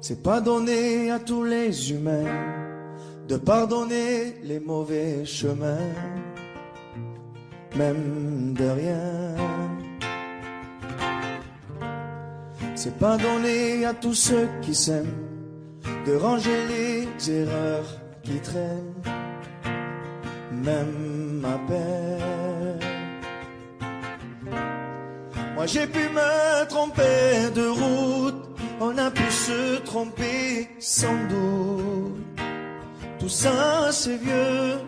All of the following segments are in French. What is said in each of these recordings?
C'est pas donné à tous les humains de pardonner les mauvais chemins, même de rien. C'est pas donné à tous ceux qui s'aiment de ranger les erreurs qui traînent, même à peine. Moi j'ai pu me tromper de route, on a pu se tromper sans doute. Tout ça c'est vieux,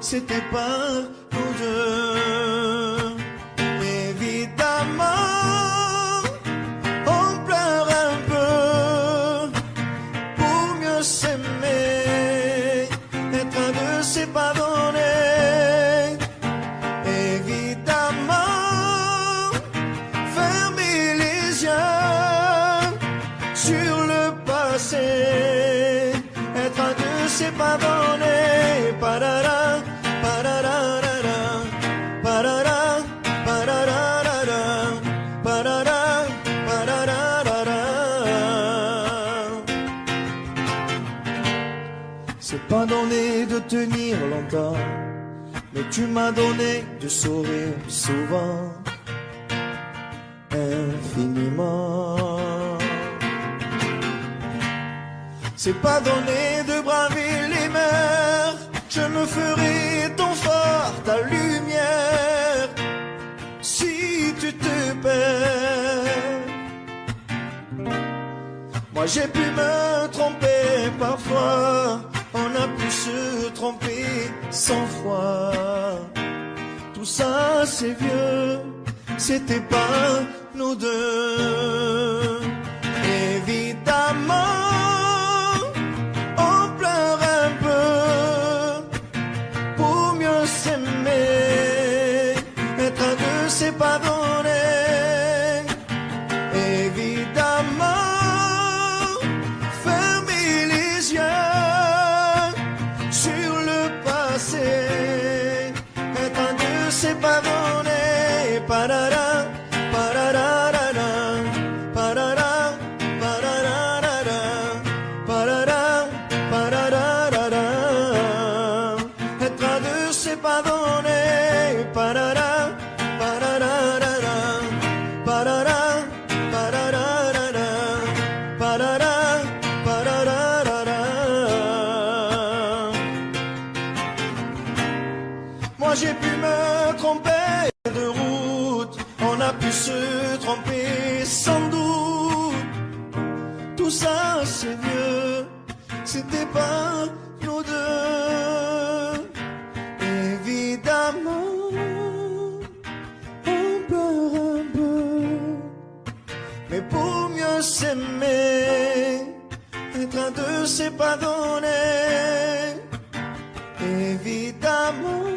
c'était pas nous deux. Évidemment on pleure un peu pour mieux s'aimer, être un de c'est pas donné. Évidemment fermer les yeux sur le passé, être un de c'est pas donné. Parara, pararara, parara, pararara, parara, pararara. C'est pas donné de tenir longtemps, mais tu m'as donné de sourire souvent, infiniment. C'est pas donné de braver les mers, je me ferai ton phare, ta lumière, si tu te perds. Moi j'ai pu me tromper parfois, on a pu se tromper 100 fois. Tout ça c'est vieux, c'était pas nous deux. Évidemment c'est pas donné. Évidemment fermer les yeux sur le passé, être un Dieu c'est pas donné. Parara, pararara, parara, pararara, parara, pararara, être un Dieu c'est pas donné. Parara, moi j'ai pu me tromper de route, on a pu se tromper sans doute. Tout ça c'est vieux, c'était pas nous deux. Évidemment on pleure un peu, mais pour mieux s'aimer, être un deux c'est pas donné. Évidemment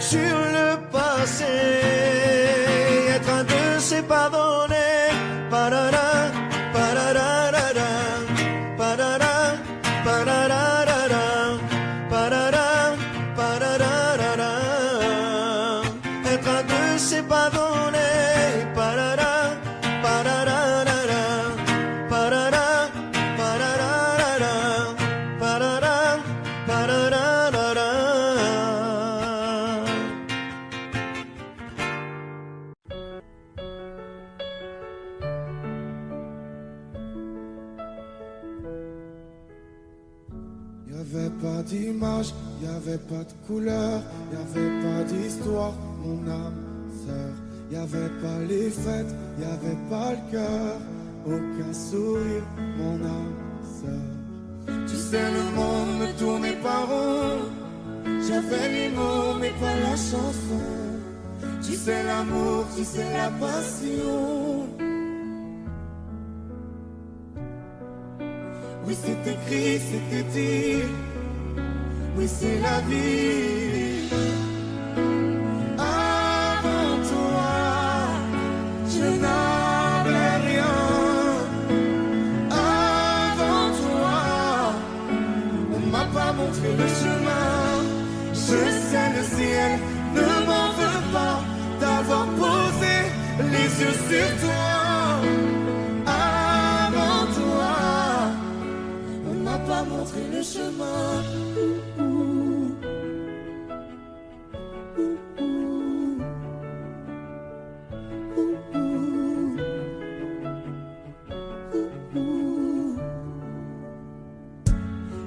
sur le passé, être un deux c'est pas donné. Parara, pararara, parara, pararara, parara, pararara, être un deux c'est pas donné. Parara, pararara, parara, pararara, parara, pararara. Y'avait pas d'image, y'avait pas de couleur, y'avait pas d'histoire, mon âme sœur. Y'avait pas les fêtes, y'avait pas le cœur, aucun sourire, mon âme sœur. Tu sais le monde ne tournait pas rond, j'avais les mots mais pas la chanson. Tu sais l'amour, tu sais la passion. Oui c'est écrit, c'était dit, oui c'est la vie. Avant toi, je n'avais rien. Avant toi, on m'a pas montré le chemin. Je sais le ciel ne m'en veut pas d'avoir posé les yeux le chemin.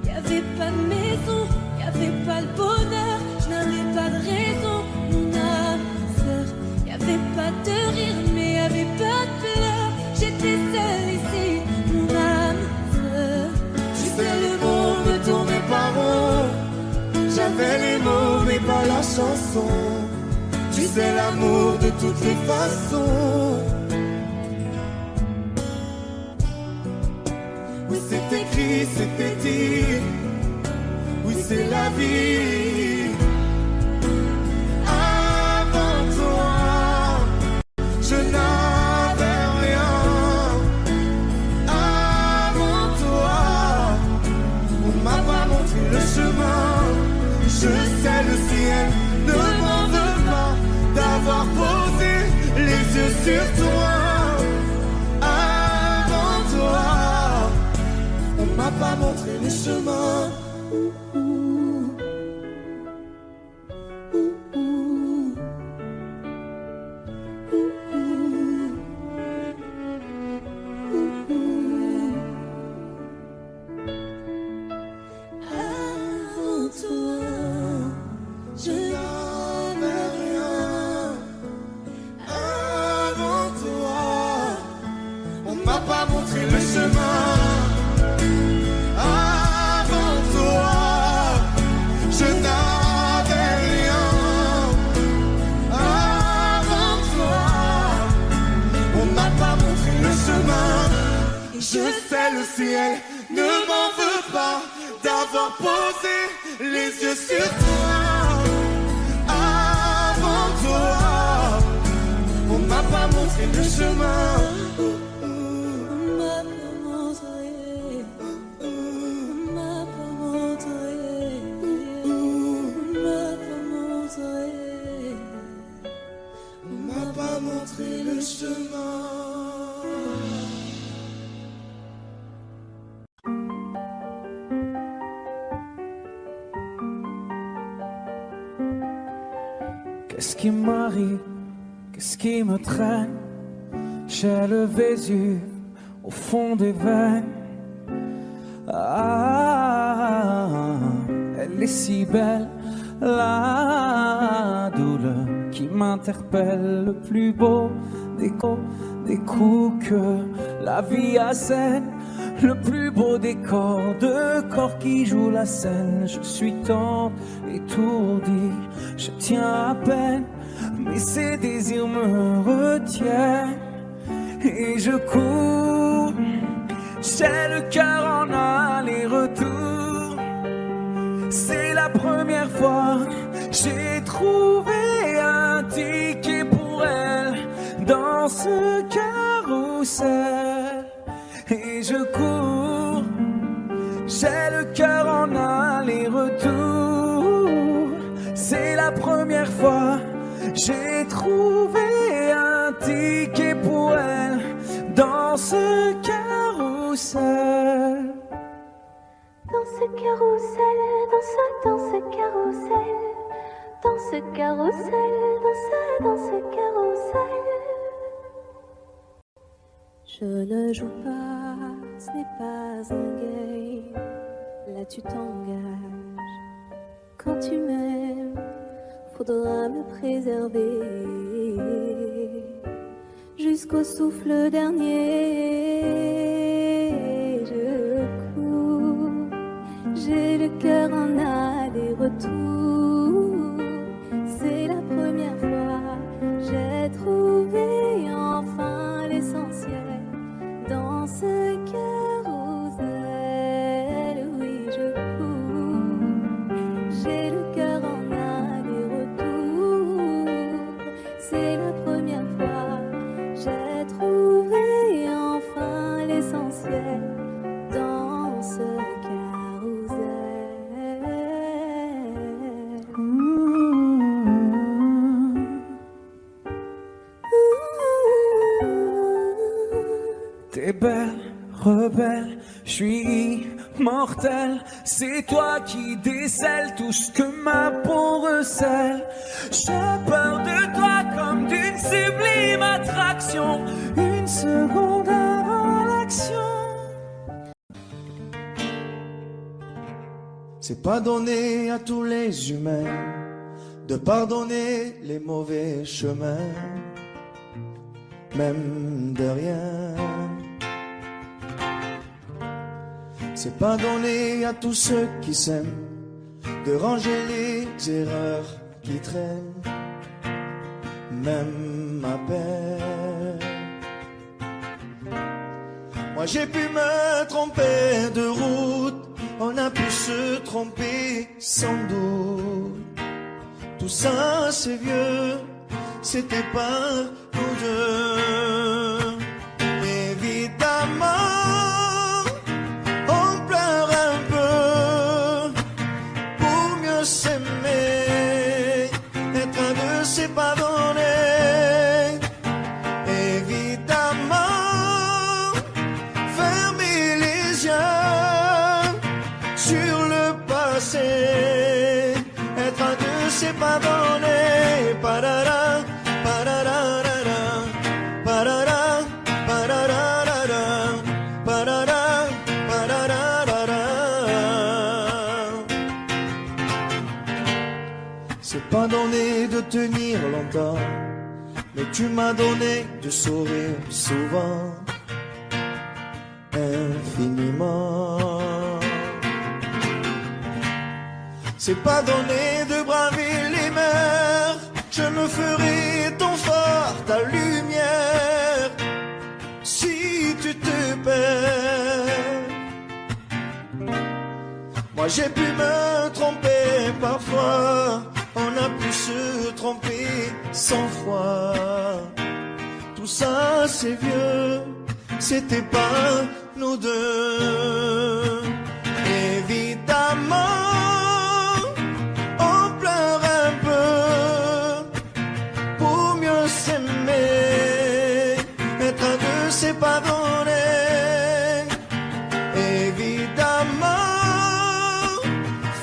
Y'avait pas de maison, y'avait pas le bonheur, je n'avais pas de raison, mon âme sœur. Y'avait pas de rire, mais y'avait pas de pleurs. J'étais seule ici, mon âme sœur. Tu sais, le monde tournait pas rond. J'avais les mots, mais pas la chanson. Tu sais, l'amour de toutes les façons. Oui, c'est écrit, c'était dit. Oui, c'est la vie. Avant toi, je n'avais rien. Avant toi, on m'a pas montré le chemin. Je sais, le ciel ne m'en veut pas d'avoir posé les yeux sur toi. Avant toi, on m'a pas montré le chemin. Avant toi, je n'avais rien. Avant toi, on m'a pas montré le chemin. Avant toi, je n'avais rien. Avant toi, on m'a pas montré le chemin. Je sais, le ciel ne m'en veut pas d'avoir posé les yeux sur toi. Avant toi, on m'a pas montré le chemin. on m'a pas montré, on m'a pas montré, on m'a pas montré. On m'a pas montré le chemin. Qu'est-ce qui m'arrive? Qu'est-ce qui me traîne? J'ai le Vésuve au fond des veines. Ah, elle est si belle, la douleur qui m'interpelle. Le plus beau des coups que la vie assène. Le plus beau des corps, de corps qui jouent la scène. Je suis tant étourdi, je tiens à peine, mais ces désirs me retiennent. Et je cours, j'ai le cœur en aller-retour. C'est la première fois que j'ai trouvé un ticket pour elle dans ce carrousel. Et je cours, j'ai le cœur en aller-retour. C'est la première fois j'ai trouvé un ticket pour elle dans ce carrousel. Dans ce carrousel, dans ce carrousel, dans ce carrousel, dans ce carrousel. Je ne joue pas, ce n'est pas un game. Là tu t'engages. Quand tu m'aimes, faudra me préserver jusqu'au souffle dernier. Je cours, j'ai le cœur en aller-retour. C'est la première fois, j'ai trouvé enfin l'essentiel. Dans ce carrousel, oui je cours, j'ai le cœur en aller-retour. C'est la première fois, j'ai trouvé enfin l'essentiel. Dans ce carrousel. T'es belle, rebelle, je suis mortel. C'est toi qui décèles tout ce que ma peau recèle. J'ai peur de toi comme d'une sublime attraction, une seconde avant l'action. C'est pas donné à tous les humains de pardonner les mauvais chemins, même de rien. C'est pas donné à tous ceux qui s'aiment de ranger les erreurs qui traînent, même à peine. Moi j'ai pu me tromper de route, on a pu se tromper sans doute. Tout ça c'est vieux, c'était pas nous deux. Évidemment on pleure un peu pour mieux s'aimer, être à deux c'est pas donné. Évidemment fermer les yeux sur le passé, être à deux c'est pas donné. Parara, pararara, parara, pararara, parara, pararara. C'est pas donné de tenir longtemps, mais tu m'as donné du sourire souvent, infiniment. C'est pas donné de braver les mers, je me ferai ton phare, ta lumière, si tu te perds. Moi j'ai pu me tromper parfois, on a pu se tromper 100 fois. Tout ça c'est vieux, c'était pas nous deux. Évidemment c'est pas donné. Évidemment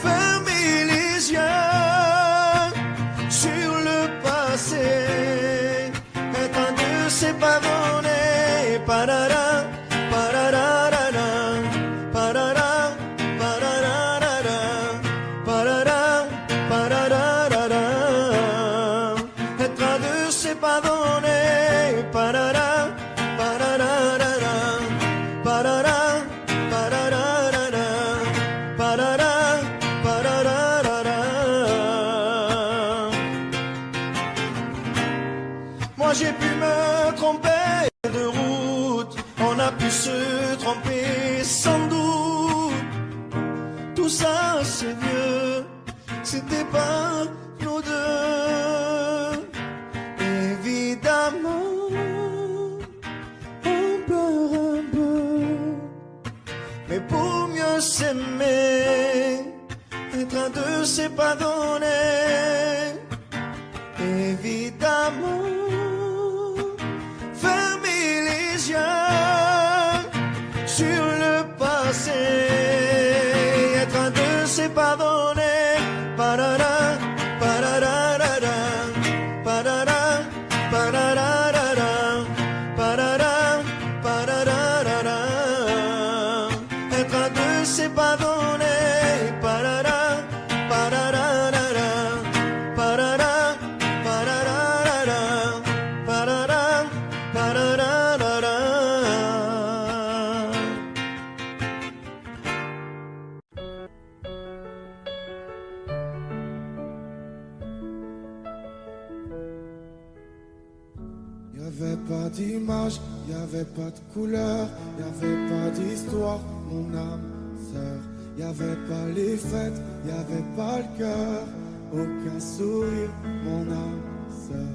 fermer les yeux sur le passé, être à deux c'est pas donné. Parara, pararara, parara, pararara, parara, pararara, être à deux c'est pas donné. Parara, j'ai pu me tromper de route, on a pu se tromper sans doute. Tout ça c'est vieux, c'était pas nous deux. Évidemment on pleure un peu, mais pour mieux s'aimer, être à deux c'est pas donné. Évidemment sur le passé, être à deux c'est pas donné. Parara, pararara, parara, pararara, parara, pararara, être à deux c'est pas donné. Parara, pararara, parara, pararara, parara, pararara. Y'avait pas d'image, y'avait pas de couleur, y'avait pas d'histoire, mon âme sœur. Y'avait pas les fêtes, y'avait pas le cœur, aucun sourire, mon âme sœur.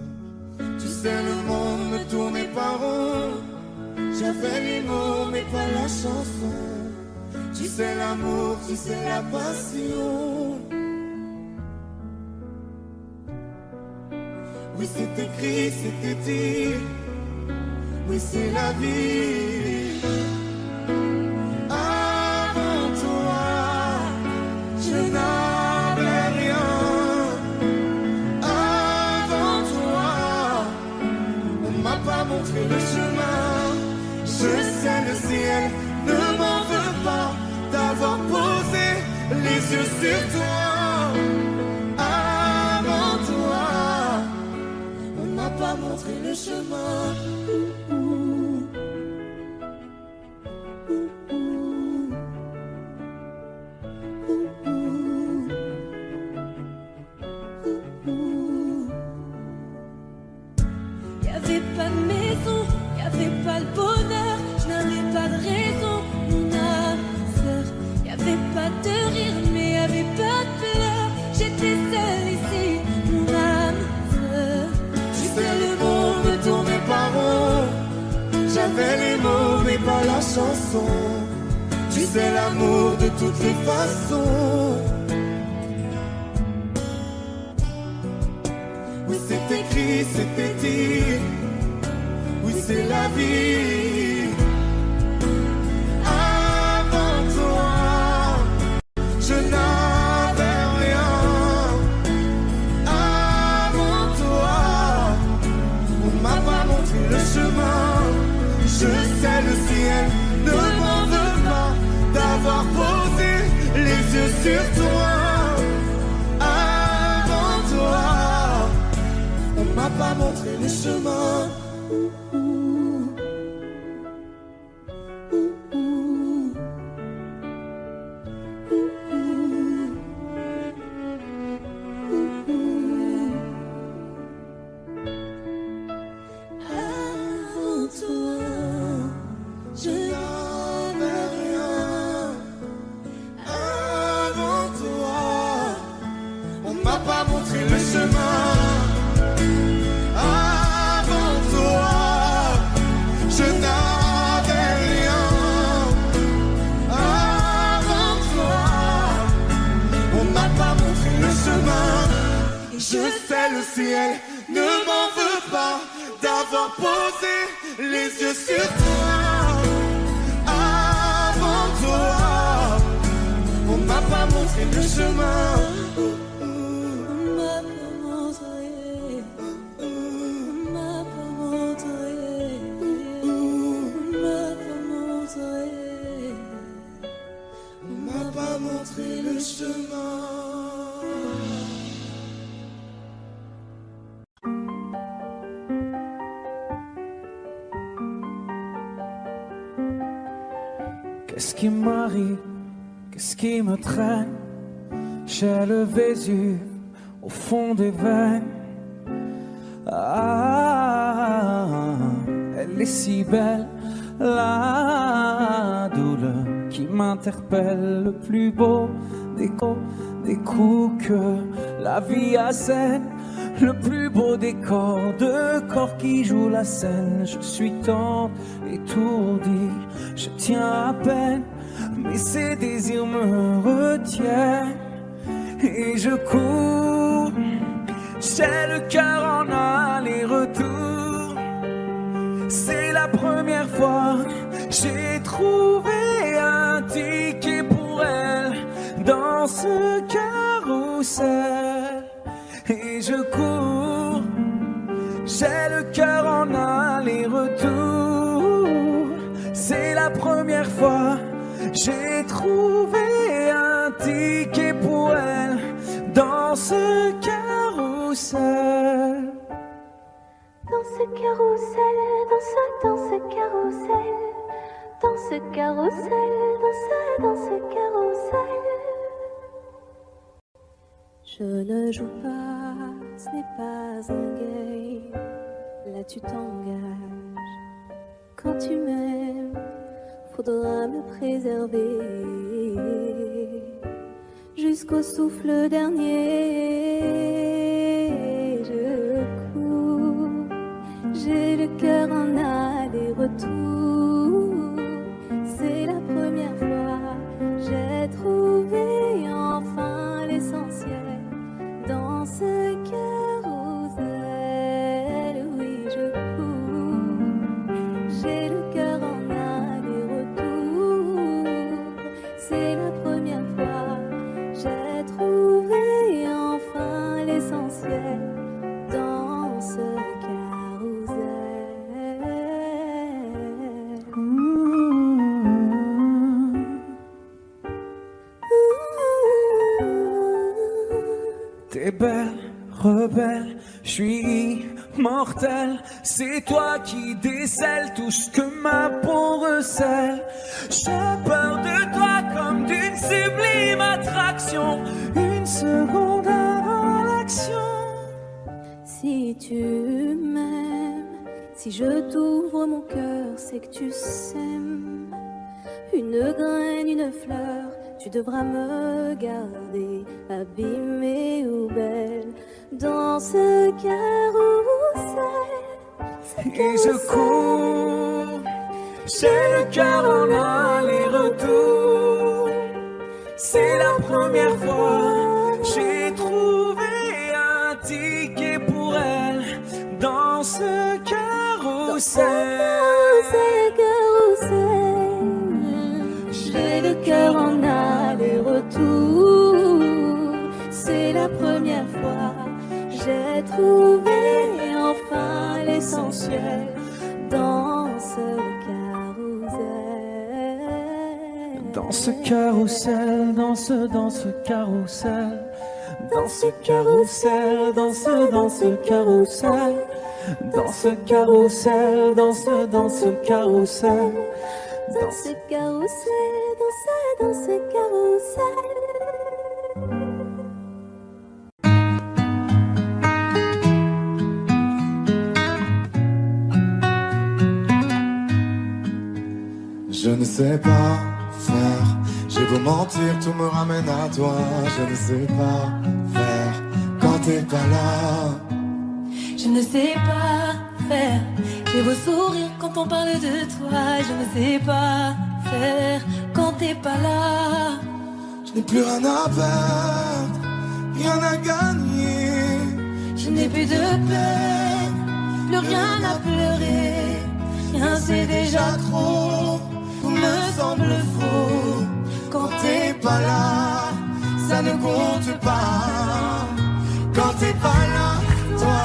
Tu sais le monde ne tournait pas rond, j'avais les mots mais pas la chanson. Tu sais l'amour, tu sais la passion. Oui c'est écrit, c'est dit, oui c'est la vie. Avant toi sur toi. Avant toi, on m'a pas montré le chemin. Y'avait pas de maison, y'avait pas le bonheur, je n'avais pas de raison, mon âme sœur. Y'avait pas de rire, mais y'avait pas de pleurs. J'étais seule ici, mon âme sœur. Tu sais, le monde ne tournait pas rond. J'avais les mots, mais pas la chanson. Tu sais, l'amour de toutes les façons. Oui, c'est écrit, c'était dit. Oui, c'est la vie. Avant toi, je n'avais rien. Avant toi, on m'a pas montré le chemin. Je sais, le ciel ne m'en veut pas d'avoir posé les yeux sur toi. Avant toi, on m'a pas montré le chemin. Avant toi, je N'avais rien. Avant toi, on m'a pas montré le chemin. Avant toi, je n'avais rien. Avant toi, on m'a pas montré le chemin. Je sais, le ciel ne m'en veut pas d'avoir posé les yeux sur toi. Avant toi, on m'a pas montré le chemin. m'a pas montré, m'a pas montré, m'a pas montré. On m'a pas montré le chemin. Qu'est-ce qui m'arrive? Qu'est-ce qui me traîne? J'ai le Vésuve au fond des veines. Ah, elle est si belle, la douleur qui m'interpelle. Le plus beau des coups que la vie assène. Le plus beau des corps, de corps qui jouent la scène. Je suis tant étourdi, je tiens à peine, mais ces désirs me retiennent. Et je cours, j'ai le cœur en aller-retour. C'est la première fois, j'ai trouvé un ticket pour elle dans ce carrousel. Et je cours, j'ai le cœur en aller-retour. C'est la première fois, j'ai trouvé un ticket pour elle dans ce carrousel. Dans ce carrousel, dans ce carrousel, dans ce carrousel, dans ce carrousel. Je ne joue pas, ce n'est pas un game. Là tu t'engages. Quand tu m'aimes, faudra me préserver jusqu'au souffle dernier. Je cours, j'ai le cœur en aller-retour. C'est la première fois, j'ai trouvé enfin l'essentiel. Dans ce carrousel, oui je cours, j'ai le cœur en aller-retour. C'est la première fois, j'ai trouvé enfin l'essentiel. Dans ce carrousel. mortel. C'est toi qui décèles tout ce que ma peau recèle. J'ai peur de toi comme d'une sublime attraction. Une seconde avant l'action. Si tu m'aimes, si je t'ouvre mon cœur, c'est que tu sèmes. Une graine, une fleur, tu devras me garder abîmée ou belle dans ce carrousel. Et je cours, j'ai le cœur en aller-retour. C'est la première fois, j'ai trouvé un ticket pour elle dans ce carrousel. J'ai le cœur en aller-retour. C'est la première fois, j'ai trouvé enfin l'essentiel dans ce carrousel. Dans ce carrousel, dans ce carrousel. Dans ce carrousel, dans ce carrousel. Dans ce carrousel, dans ce carrousel. Dans ce carrousel, dans ce carrousel. Je ne sais pas faire, j'ai beau mentir, tout me ramène à toi. Je ne sais pas faire quand t'es pas là. Je ne sais pas faire, j'ai beau sourire quand on parle de toi. Je ne sais pas faire quand t'es pas là. Je n'ai plus rien à perdre, rien à gagner. Je n'ai plus de peine, plus rien à pleurer. Rien c'est déjà trop, tout me semble faux. Quand t'es pas là, ça ne compte pas. Quand t'es pas là, toi,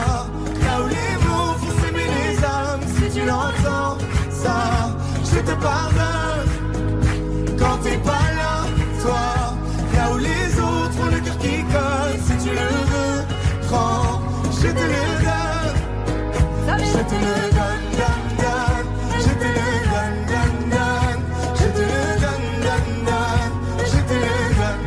là où les mots font s'aimer les âmes. Si tu l'entends, ça, je te pardonne. Quand t'es pas là, toi, là où les autres ont le cœur qui colle. Si tu le veux, prends, je te le donne. Je te le donne, donne, donne. Je te le donne, donne, donne. Je te le donne, donne, donne. Je te le donne.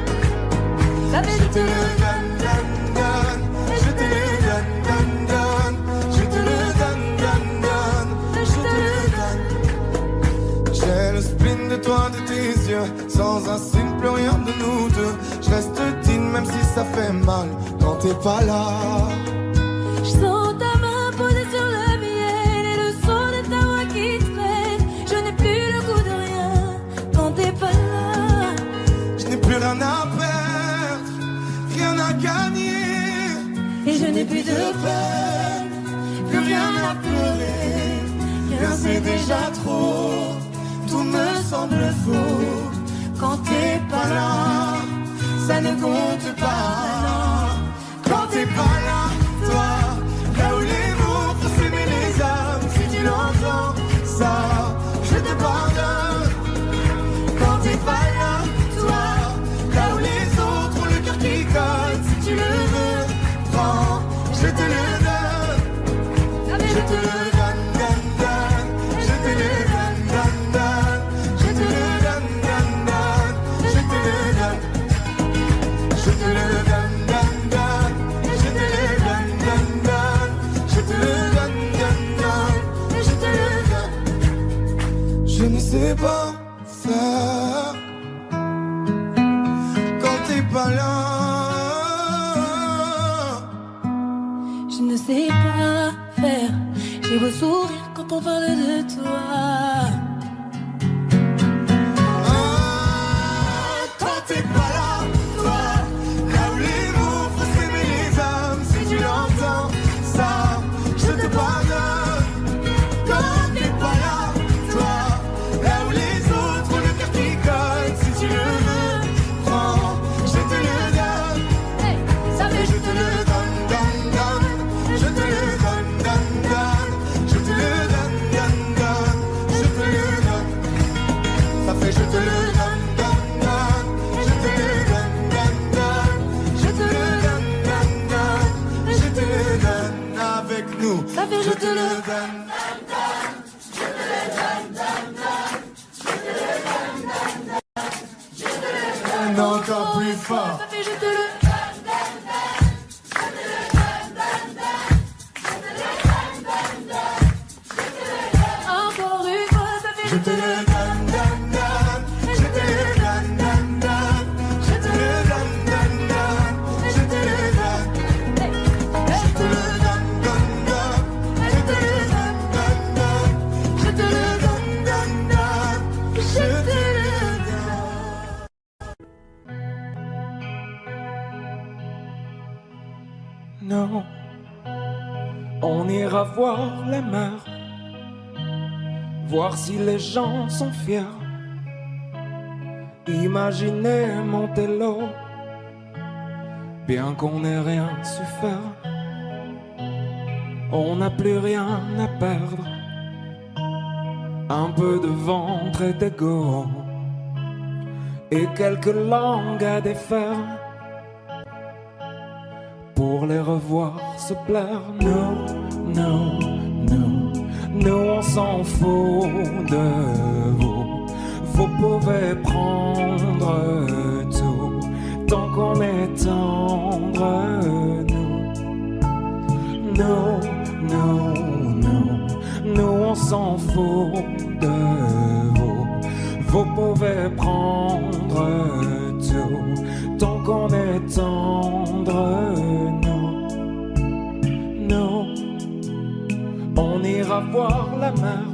Je te le donne, donne, donne. Je te le donne, donne, donne. Je te le donne, donne, donne. Je te le donne. J'ai le spleen de toi, de tes yeux. Sans un signe, plus rien de nous deux. Je reste digne même si ça fait mal quand t'es pas là. Je sens ta main posée sur le miel et le son de ta voix qui traîne. Je n'ai plus le goût de rien quand t'es pas là. Je n'ai plus rien à perdre, rien à gagner. Et je n'ai plus de peine, plus rien à pleurer. Rien c'est déjà trop, tout me semble faux. Quand t'es pas là, ça ne compte pas. Quand t'es pas là, toi, là où les mots font s'aimer les âmes. Si tu l'entends, ça, je te pardonne. Quand t'es pas là, toi, là où les autres ont le cœur qui colle. Si tu le veux, prends, je te le donne. Je te le donne, donne, donne. Je te le donne, donne, donne. Je te le donne, donne, donne. Je te le donne. Je te le donne, donne, donne. Je te le donne, donne, donne. Je te le donne, donne, donne. Je te le donne. Je ne sais pas faire quand t'es pas là. Je ne sais pas faire, j'ai beau sourire quand on parle de toi. Quand t'es pas là, toi, là où les mots font s'aimer les âmes. Si tu l'entends, ça, je te pardonne. Quand t'es pas là, toi, là où les autres ont le cœur qui colle. Si tu le veux, prends, je te le donne. Ça fait Je te le donne, donne, donne. Je te le donne, donne, donne. Je te le donne, donne, donne. Je te le nous. Ça fait Je te le donne. Encore plus fort. Ça fait je te le encore une fois, ça fait Je te le donne, donne, donne. Je te le donne, donne, donne. Je te le donne, donne, donne. Je te le donne. Je te le donne, donne, donne. Je te le donne, donne, donne. Je te le donne, donne, donne. Je te le donne. Non, on ira voir la mer, voir si les gens sont fiers. Imaginez Montello, bien qu'on n'ait rien su faire. On n'a plus rien à perdre, un peu de ventre et d'ego, et quelques langues à défaire, pour les revoir se plaire. Non, non, non, nous on s'en fout de vous. Vous pouvez prendre tout, tant qu'on est tendre. Nous, nous, nous, nous on s'en fout de vous. Vous pouvez prendre tout, tant qu'on est tendre. Nous, on ira voir la mer,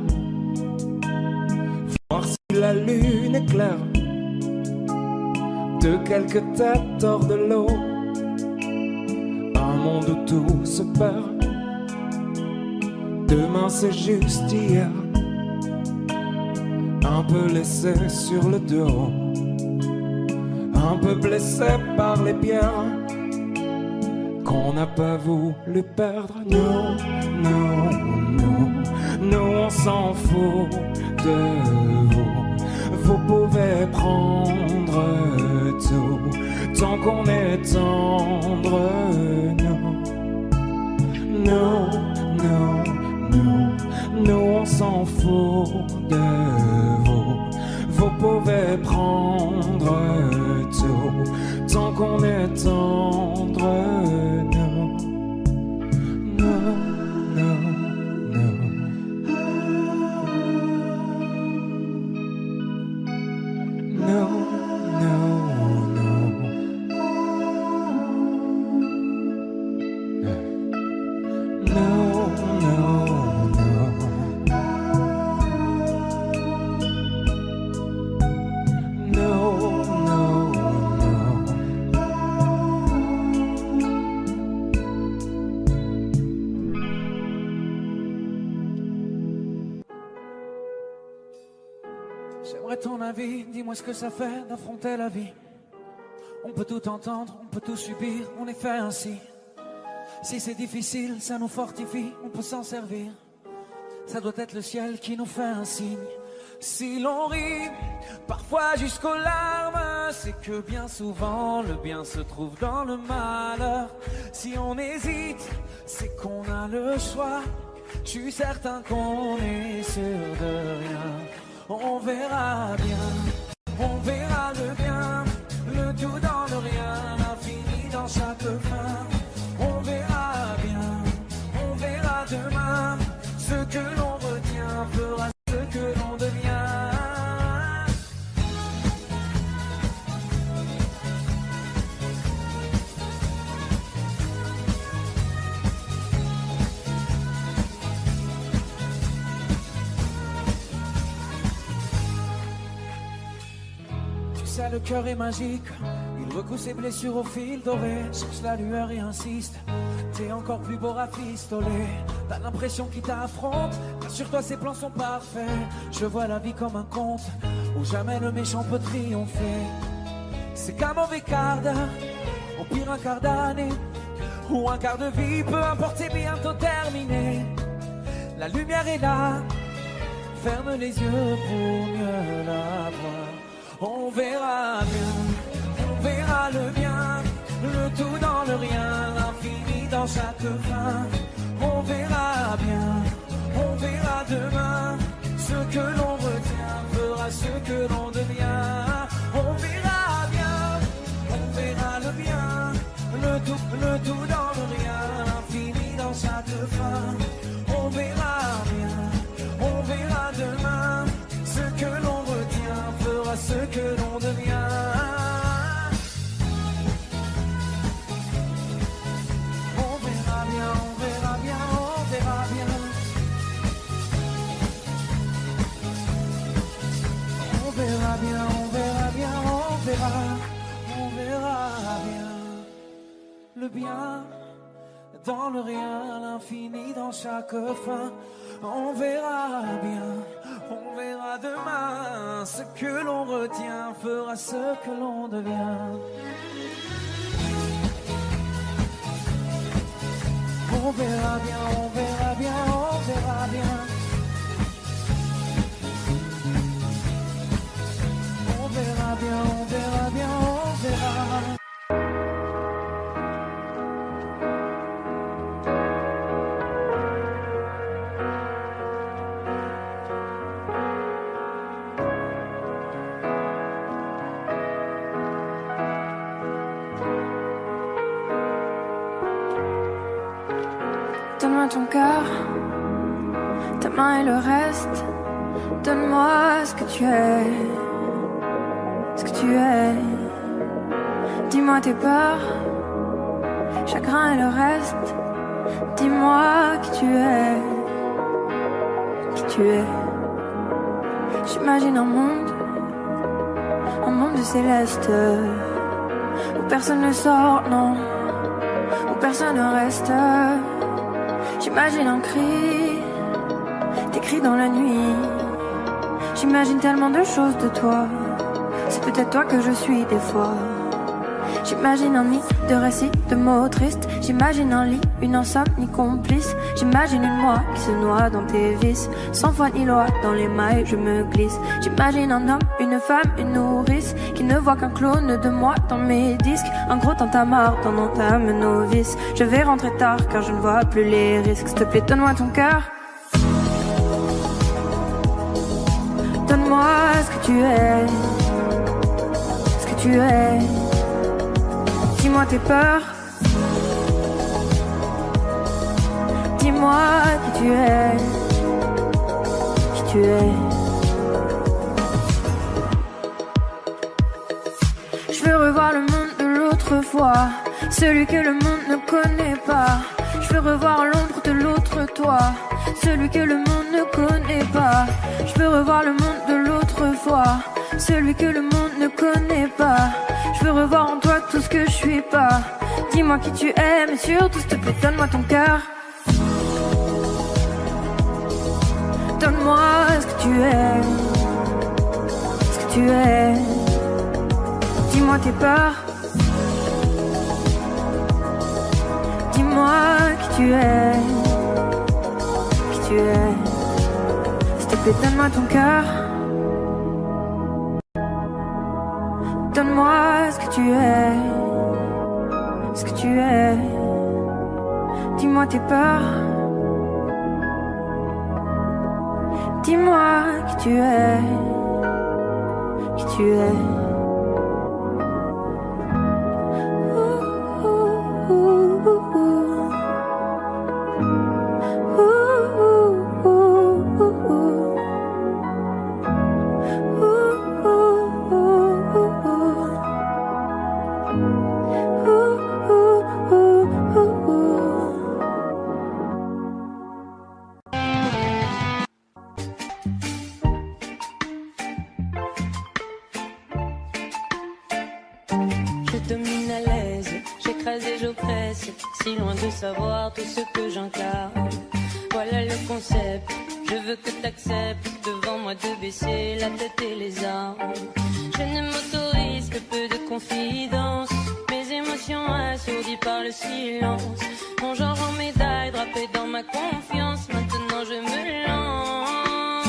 voir si la lune est claire, de quelques têtes hors de l'eau, un monde où tout se perd. Demain c'est juste hier, un peu laissé sur le dos, un peu blessé par les pierres qu'on n'a pas voulu perdre. Non, non, non, nous on s'en fout de vous. Vous pouvez prendre tout, tant qu'on est tendre. Non, non, non, non, nous on s'en fout de vous. Vous pouvez prendre tout, tant qu'on est tendre. Non, non, non, non. Non, non, non. Non, non, non. No, no, no. J'aimerais ton avis, dis-moi ce que ça fait d'affronter la vie. On peut tout entendre, on peut tout subir, on est fait ainsi. Si c'est difficile, ça nous fortifie, on peut s'en servir. Ça doit être le ciel qui nous fait un signe. Si l'on rit, parfois jusqu'aux larmes, c'est que bien souvent le bien se trouve dans le malheur. Si on hésite, c'est qu'on a le choix. Je suis certain qu'on est sûr de rien. On verra bien, on verra le bien, le tout dans le rien, l'infini dans chaque fin. On verra bien, on verra demain, ce que l'on retient fera ce que l'on devient. Tu sais, le cœur est magique, il recoue ses blessures au fil doré, cherche la lueur et insiste. T'es encore plus beau rafistolé, t'as l'impression qu'il t'affronte, rassure-toi ses plans sont parfaits. Je vois la vie comme un conte, où jamais le méchant peut triompher. C'est qu'un mauvais quart d'heure, au pire un quart d'année, ou un quart de vie, peu importe, c'est bientôt terminé. La lumière est là, ferme les yeux pour mieux la voir. On verra bien, on verra le bien, le tout dans le rien, l'infini dans chaque fin. On verra bien, on verra demain. Ce que l'on retient fera ce que l'on devient. On verra bien, on verra le bien. Le tout dans le rien, l'infini dans chaque fin. On verra bien, on verra demain. Ce que l'on retient fera ce que l'on devient. On verra bien, on verra bien, on verra bien. On verra bien, on verra bien, on verra bien. Le bien dans le rien, l'infini dans chaque fin. On verra bien, on verra demain. Ce que l'on retient fera ce que l'on devient. On verra bien, on verra bien, on verra bien. On verra bien, on verra bien, on verra. Donne-moi ton cœur, ta main et le reste. Donne-moi ce que tu es, ce que tu es. Dis-moi tes peurs, chagrin et le reste. Dis-moi qui tu es, qui tu es. J'imagine un monde de céleste, où personne ne sort, non, où personne ne reste. J'imagine un cri, tes cris dans la nuit. J'imagine tellement de choses de toi. C'est peut-être toi que je suis des fois. J'imagine un nid de récits, de mots tristes. J'imagine un lit, une insomnie complice. J'imagine une moi qui se noie dans tes vices. Sans foi ni loi, dans les mailles je me glisse. J'imagine un homme, une femme, une nourrice qui ne voit qu'un clone de moi dans mes disques. Un gros tintamarre dans entame novice. Je vais rentrer tard car je ne vois plus les risques. S'il te plaît, donne-moi ton cœur. Donne-moi ce que tu es, ce que tu es. Dis-moi tes peurs. Dis-moi qui tu es, qui tu es. Je veux revoir le monde de l'autre fois, celui que le monde ne connaît pas. Je veux revoir l'ombre de l'autre toi, celui que le monde ne connaît pas. Je veux revoir le monde de l'autre fois, celui que le monde ne connaît pas. Je veux revoir en toi tout ce que je suis pas. Dis-moi qui tu es, mais surtout s'il te plaît, donne-moi ton cœur. Donne-moi ce que tu es, ce que tu es. Dis-moi tes peurs. Dis-moi qui tu es, qui tu es. S'il te plaît, donne-moi ton cœur. Donne-moi ce que tu es, ce que tu es. Dis-moi tes peurs. Dis-moi qui tu es, qui tu es. Si loin de savoir tout ce que j'incarne. Voilà le concept, je veux que t'acceptes devant moi de baisser la tête et les armes. Je ne m'autorise que peu de confidence, mes émotions assourdies par le silence. Mon genre en médaille drapé dans ma confiance, maintenant je me lance.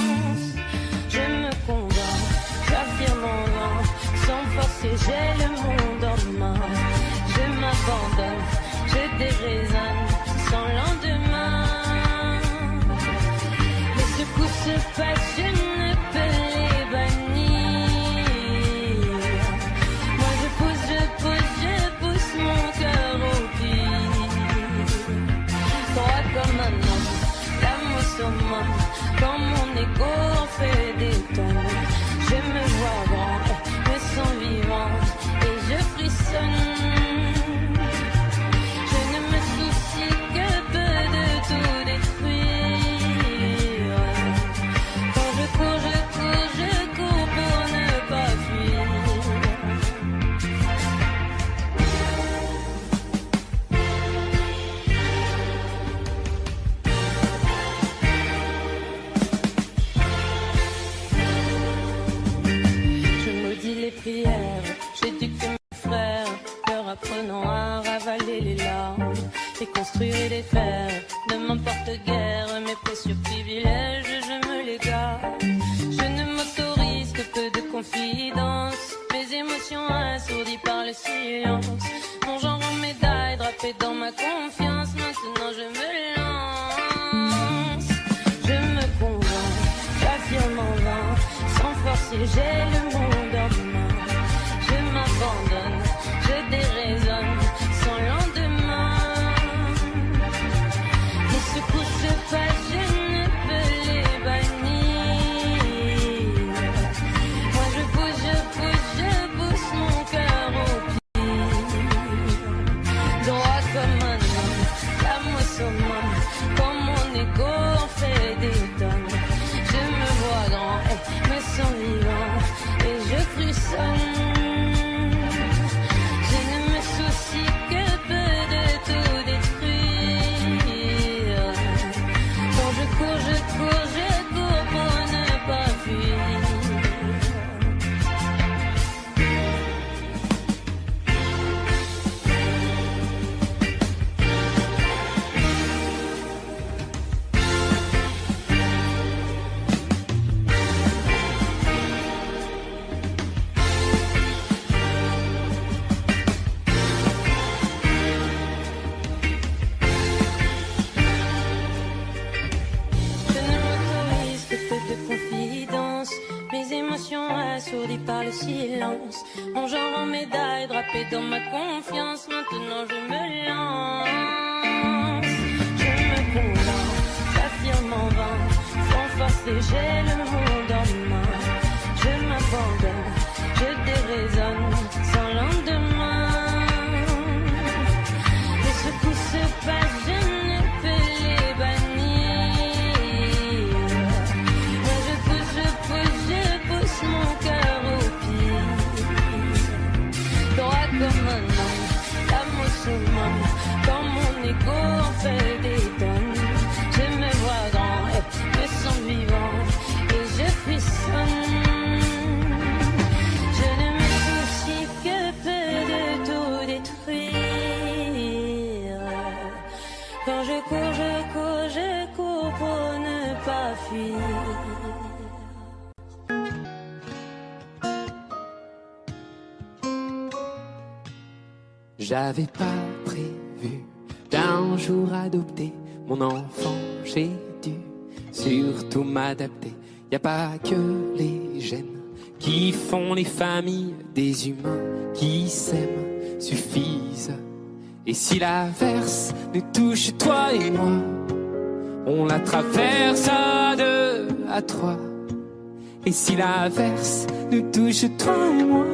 Je me condamne, j'affirme en l'ange, sans forcer j'ai le monde en main. Je m'abandonne, je déraisonne sans lendemain. summum. Quand mon ego en fait des tonnes, je me vois grand, me sens vivante et je frissonne. Je ne me soucie que peu de tout détruire. Quand je cours, je cours, je cours pour ne pas fuir. Les prières, j'éduque mes frères, leur apprenant à ravaler les larmes, et construire et défaire, ne m'importe guère, mes précieux privilèges, je me les garde. Je ne m'autorise que peu de confidence, mes émotions assourdies par le silence, mon genre en médaille drapé dans ma confiance, maintenant je me lance. Je me convainc, j'affirme en vain, sans forcer j'ai le monde en main. Je m'abandonne, je déraisonne, sans lendemain. Les secousses se passent, je ne peux les bannir. Moi je pousse mon cœur au pire. Droit comme un homme, l'âme au summum, quand mon ego en fait des tonnes. Je me vois grand, me sens vivant et je frissonne. Je ne me soucie que peu de tout détruire. Quand je cours, je cours, je cours pour ne pas fuir. Assourdi par le silence, mon genre en médaille drapé dans ma confiance, maintenant je me lance. Je me convainc, j'affirme en vain, sans forcer j'ai le monde en main. Je m'abandonne, je déraisonne, sans lendemain. Les secousses se passent, je ne peux les bannir. Moi je pousse mon cœur au pire. Droit comme un homme, l'âme au summum, quand mon ego en fait des tonnes. Je me vois grand, me sens vivant et je frissonne. Je ne me soucie que peu de tout détruire. Quand je cours, je cours, je cours pour ne pas fuir. J'avais pas prévu d'un jour adopter mon enfant, j'ai dû surtout m'adapter. Y a pas que les gènes qui font les familles, des humains qui s'aiment suffisent. Et si l'averse nous touche toi et moi, on la traverse à deux, à trois. Et si l'averse nous touche toi et moi,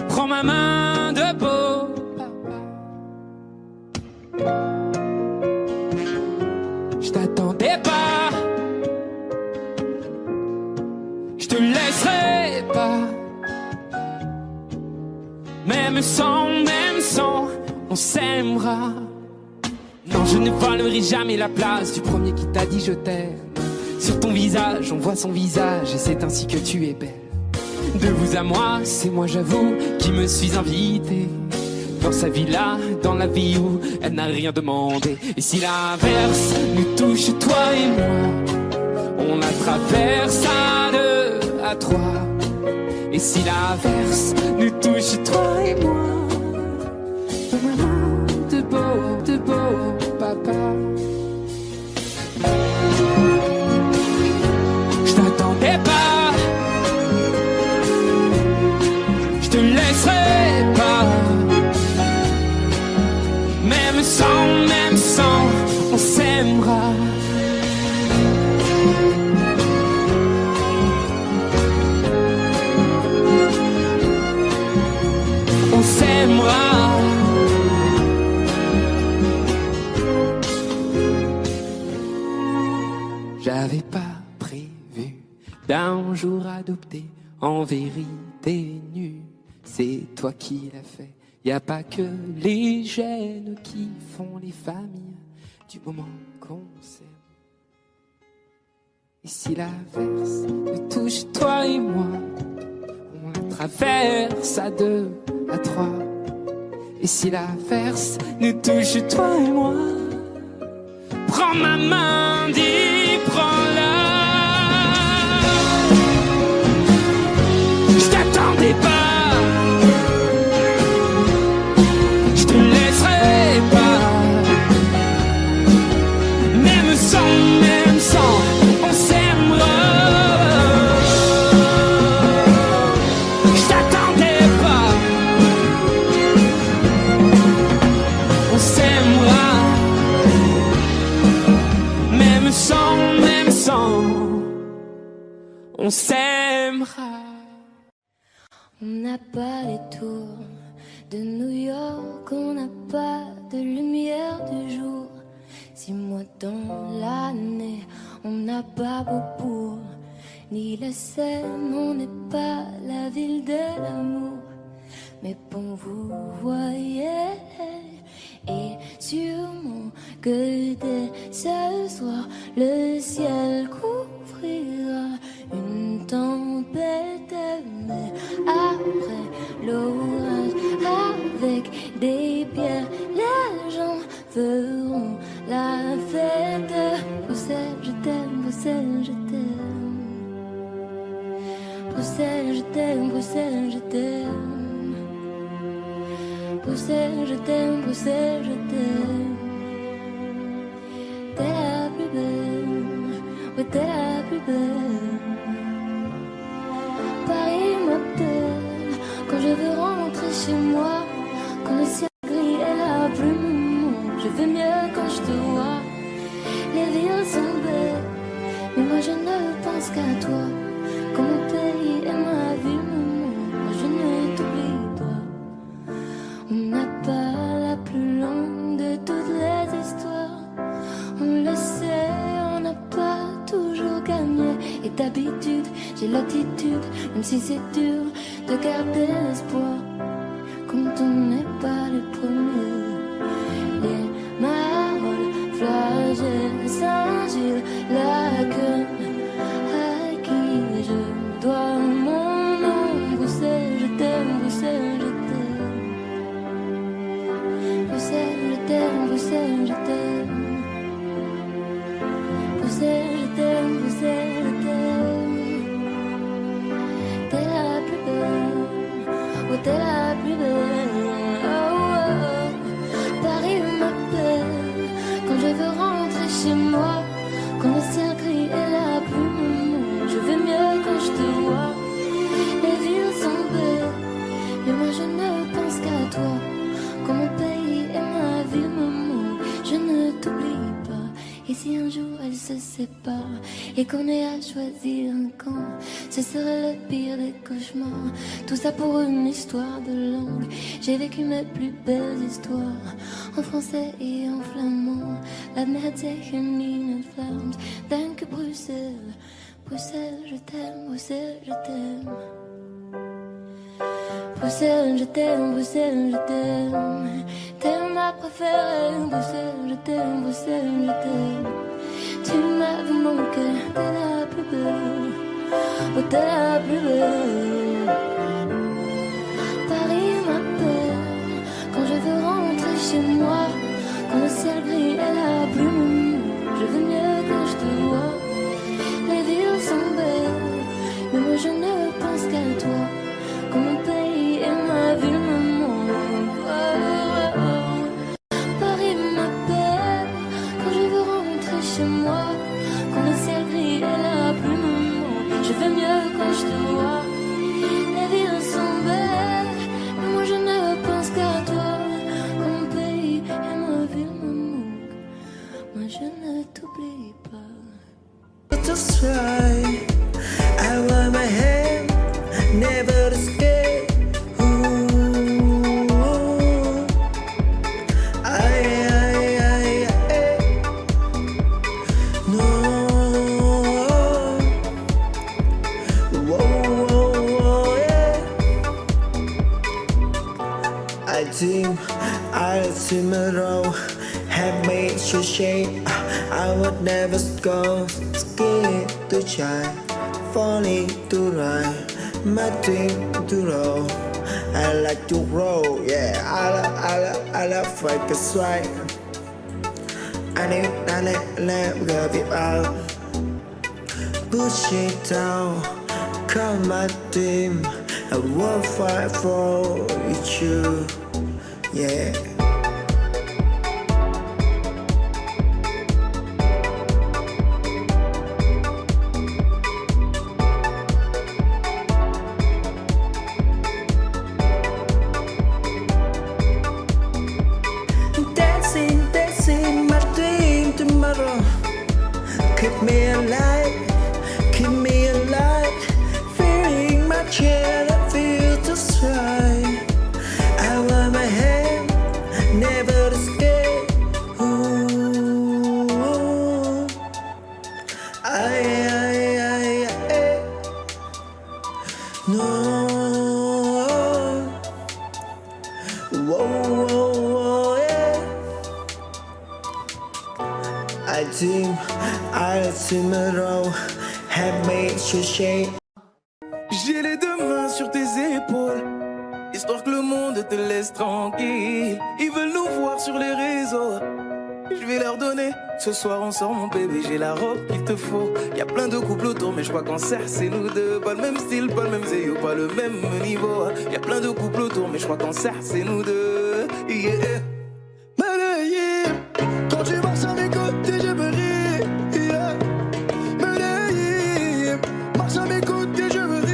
prends ma main de beau papa. Je t'attendais pas, je te laisserai pas. Même sans, on s'aimera. Non, je ne volerai jamais la place du premier qui t'a dit je t'aime. Sur ton visage, on voit son visage et c'est ainsi que tu es belle. De vous à moi, c'est moi j'avoue qui me suis invité dans sa villa, dans la vie où elle n'a rien demandé. Et si l'averse nous touche toi et moi, on la traverse à deux, à trois. Et si l'averse nous touche toi et moi, de beau papa. Je t'attendais pas, je te laisserai pas. Même sans, on s'aimera. J'avais pas prévu d'un jour adopter en vérité nue. C'est toi qui l'as fait. Y a pas que les gènes qui font les familles du moment qu'on s'aime. Et si l'averse nous touche toi et moi, on la traverse à 2, à 3. Et si l'averse nous touche toi et moi, prends ma main, dis prends-la. Je t'attendais pas, je te laisserai pas. Même sans, on s'aimera. Je t'attendais pas, on s'aimera. Même sans, on s'aimera. On n'a pas les tours de New York, on n'a pas de lumière du jour. 6 mois dans l'année, on n'a pas Beaubourg, ni la Seine, on n'est pas la ville de l'amour. Mais bon, vous voyez, et sûrement que dès ce soir, le ciel couvrira une tempête. Mais après l'orage, avec des pierres, les gens feront la fête. Bruxelles, je t'aime, Bruxelles, je t'aime. Bruxelles, je t'aime, Bruxelles, je t'aime. Bruxelles, je t'aime, Bruxelles, je t'aime. T'es la plus belle, ouais t'es la plus belle. Paris m'appelle quand je veux rentrer chez moi. Quand le ciel gris est la plume, je vais mieux quand je te vois. Les villes sont belles, mais moi je ne pense qu'à toi. Quand mon pays est ma ville, moi je ne t'oublie pas. On n'a pas la plus longue de toutes les histoires. On le sait, on n'a pas toujours gagné. Et d'habitude, j'ai l'attitude, même si c'est dur, de garder l'espoir. Quand on n'est pas les premiers. Les marolles, flagelles, Saint-Gilles, la queue, à qui je dois mon nom. Bruxelles, je t'aime, Bruxelles, je t'aime. Bruxelles, je t'aime, Bruxelles, je t'aime. Bruxelles, je t'aime, Bruxelles, je t'aime. T'es la plus belle, oh t'es la plus belle. Oh, oh. Paris m'appelle quand je veux rentrer chez moi. Quand le ciel gris est la plume, je vais mieux quand je te vois. Les villes sont belles, mais moi je ne pense qu'à toi. Quand mon pays est ma ville, maman, je ne t'oublie pas. Et si un jour elle se sépare et qu'on ait à choisir un camp, ce serait le pire des cauchemars. Tout ça pour une histoire de langue. J'ai vécu mes plus belles histoires en français et en flamand. La merde c'est une ligne de flammes. Dingue que Bruxelles, Bruxelles je t'aime, Bruxelles je t'aime. Bruxelles je t'aime, Bruxelles je t'aime. T'es ma préférée, Bruxelles je t'aime, Bruxelles je t'aime. Tu m'as vu mon cœur, t'es la plus belle, oh t'es la plus belle. Paris m'appelle quand je veux rentrer chez moi. Quand le ciel gris est la plume, je veux mieux quand je te vois. Les villes sont belles, mais moi je ne pense qu'à toi. Quand mon pays est ma ville, maman. Oh, oh, oh. Paris m'appelle quand je veux rentrer chez moi. Quand le ciel gris est la plume, maman, je vais mieux quand je te vois. Les villes sont belles, mais moi je ne pense qu'à toi. Quand mon pays est ma ville, maman, moi je ne t'oublie pas. Just right, I want my hand, never to escape. Ooh, I, no. tomorrow have made you shake. I would never go scared to try, falling to ride, my dream to roll. I like to roll, yeah. I love like a swag. I let go it out. Push it down, come my dream. I will fight for you, yeah. Dancing, my dream tomorrow. Keep me alive, keep me alive. Feeling my chair, I feel just right. I want my hand, never escape. Ooh, I, no. Whoa, yeah. I dream, tomorrow have made you shake. J'ai les deux mains sur tes épaules, histoire que le monde te laisse tranquille. Ils veulent nous voir sur les réseaux, je vais leur donner. Ce soir on sort mon bébé, j'ai la robe qu'il te faut. Y'a plein de couples autour mais je crois qu'en cercle c'est nous deux. Pas le même style, pas le même zéyo, pas le même niveau. Y'a plein de couples autour mais je crois qu'en cercle c'est nous deux, yeah. Malayim, quand tu marches à mes côtés je me ris, yeah. Malayim, marche à mes côtés je me ris.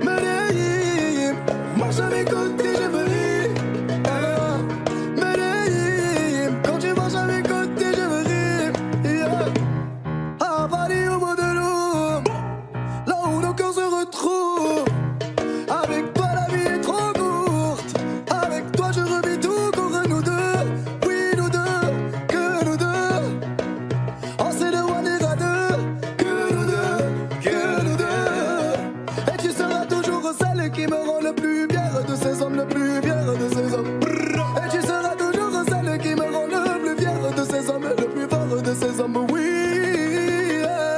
Malayim, marche à mes côtés je me ris. Malayim, quand tu marches à mes côtés je me ris, yeah. À Paris au bout de l'eau, là où nos cœurs se retrouvent. Avec toi la vie est trop courte, avec toi je revis tout contre nous deux. Oui nous deux, que nous deux. On s'est de one et à deux, que nous deux, que nous deux. Et tu seras toujours celle qui me rend le plus fier de ces hommes, le plus fier de ces hommes. Et tu seras toujours celle qui me rend le plus fier de ces hommes, le plus fort de ces hommes, oui, yeah.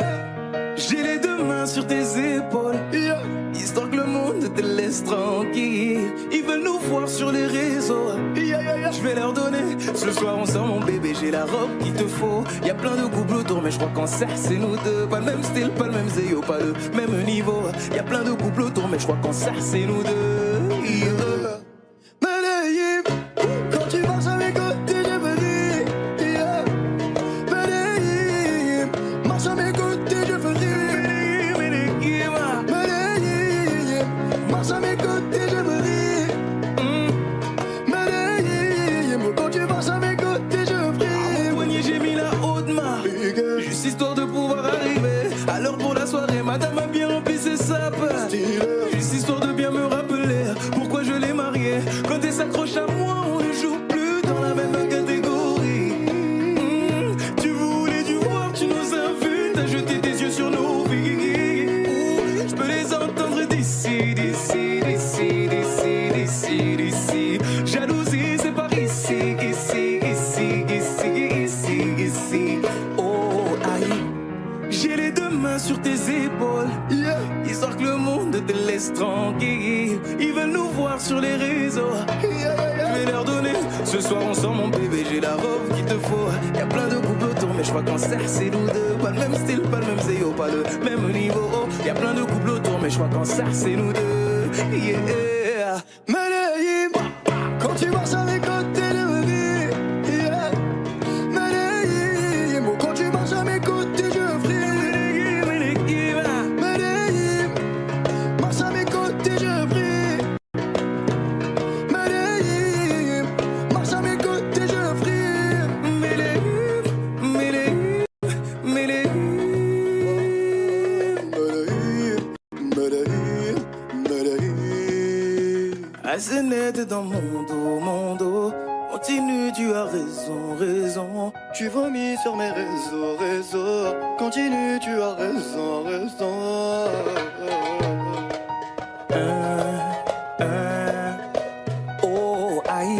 J'ai les deux mains sur tes épaules, yeah. Histoire que le monde te laisse tranquille. Ils veulent nous voir sur les réseaux, yeah, yeah, yeah. Je vais leur donner. Ce soir on sort mon bébé, j'ai la robe qu'il te faut. Y'a plein de couples autour mais je crois qu'en cercle c'est nous deux. Pas le même style, pas le même zéyo, pas le même niveau. Y'a plein de couples autour mais je crois qu'en cercle c'est nous deux, yeah. Malayim, quand tu marches à mes côtés je me ris, yeah. Malayim, marche à mes côtés je me ris. Malayim, marche à mes côtés je me ris. Malayim, quand tu marches à mes côtés je me ris. À mon poignet j'ai mis la haute main, juste histoire de pouvoir arriver. Alors pour la soirée madame a bien rempli ses sapes, juste histoire de bien me rappeler pourquoi je l'ai mariée. Quand elle s'accroche à moi on ne joue plus dans la même catégorie. Tu voulais du voir, tu nous as vus, t'as jeté tes yeux sur nos vies. Je peux les entendre d'ici, d'ici, d'ici, d'ici, d'ici, d'ici. Jalousie c'est par ici, ici, ici, ici, ici, ici. Oh aïe. J'ai les deux mains sur tes épaules, yeah. Histoire que le monde te laisse tranquille. Ils veulent nous voir sur les réseaux, yeah, yeah, yeah. Je vais leur donner. Ce soir on sort mon bébé, j'ai la robe qu'il te faut. Y'a plein de couples autour mais je crois qu'en cercle c'est nous deux. Pas le même style, pas le même zéyo, pas le même niveau. Y'a plein de couples autour mais je crois qu'en cercle c'est nous deux, yeah. Malayim, quand tu marches à mes côtés je me ris, yeah. Malayim, quand tu marches à mes côtés je fris. Malayim, marche à mes côtés je prie. Malayim, marche à mes côtés je fris. Malayim, Malayim, Malayim. Malayim, Malayim. Assez net dans mon dos. Continue, tu as raison, raison. Tu vomis sur mes réseaux. Continue, tu as raison, raison. Oh, aïe.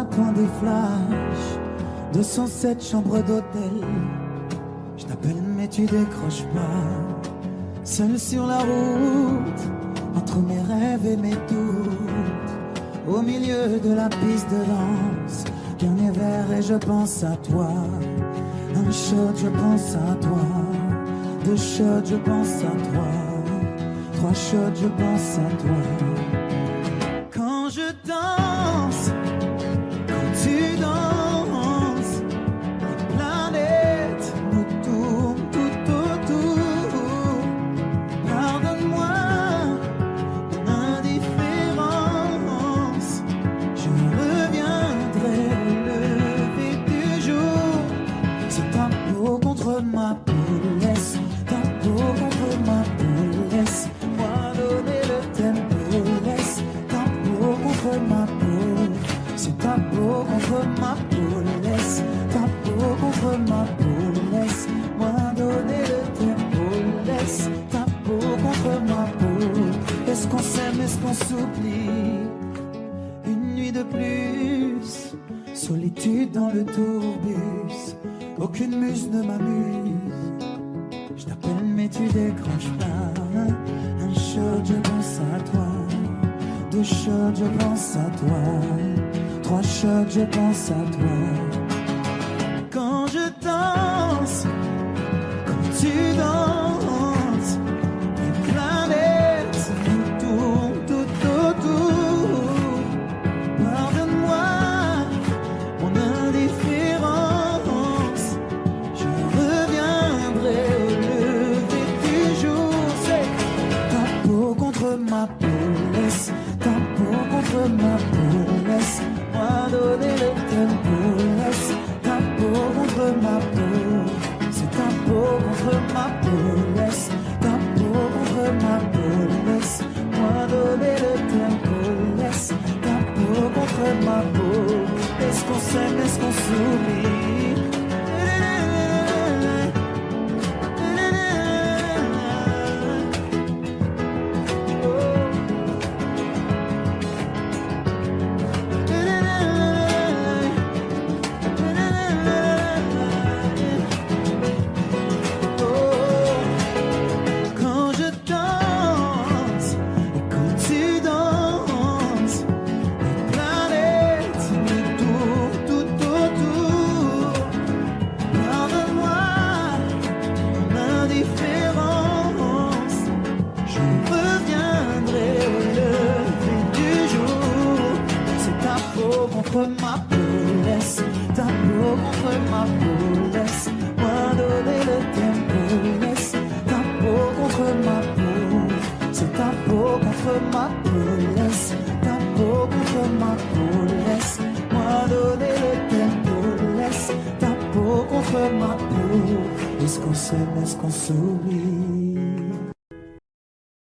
point des flashs, 207 chambres d'hôtel. Je t'appelle mais tu décroches pas. Seul sur la route, entre mes rêves et mes doutes, au milieu de la piste de danse, dernier verre et je pense à toi. Un shot, je pense à toi. 2 shots, je pense à toi. 3 shots, je pense à toi. Quand je danse, quand tu danses, les planètes nous tournent tout autour. Pardonne-moi mon indifférence, je reviendrai au lever du jour. C'est ta peau contre ma peau, laisse ta peau contre ma peau, laisse-moi donner le tempo, laisse ta peau contre ma peau. C'est ta peau contre ma peau, laisse ta peau contre ma peau, laisse-moi donner le tempo, laisse ta peau contre ma peau. Est-ce qu'on s'aime, est-ce qu'on s'oublie? Une nuit de plus, solitude dans le tourbus, aucune muse ne m'amuse. Je t'appelle mais tu décroches pas. Un shot, je pense à toi. 2 shots, je pense à toi. 3 shots, je pense à toi. Quand je danse, quand tu danses, les planètes nous tournent tout autour. Pardonne-moi mon indifférence, je reviendrai au lever du jour. C'est ta peau contre ma peau, laisse ta peau contre ma peau, laisse-moi donner le tempo, laisse ta peau contre ma peau. C'est ta peau contre ma peau, laisse ta peau contre ma peau, laisse-moi donner le tempo, laisse ta peau contre ma peau. Est-ce qu'on s'aime, est-ce qu'on s'oublie? Quand je danse, et quand tu danses, les planètes nous tournent tout autour. Pardonne-moi mon indifférence, je reviendrai au lever du jour. C'est ta peau contre ma peau, laisse ta peau contre ma peau, laisse-moi donner le tempo, laisse ta peau contre ma peau. C'est ta peau contre ma peau, laisse ta peau contre ma peau, laisse-moi donner le tempo, laisse ta peau contre ma peau. Est-ce qu'on s'aime, est-ce qu'on s'oublie?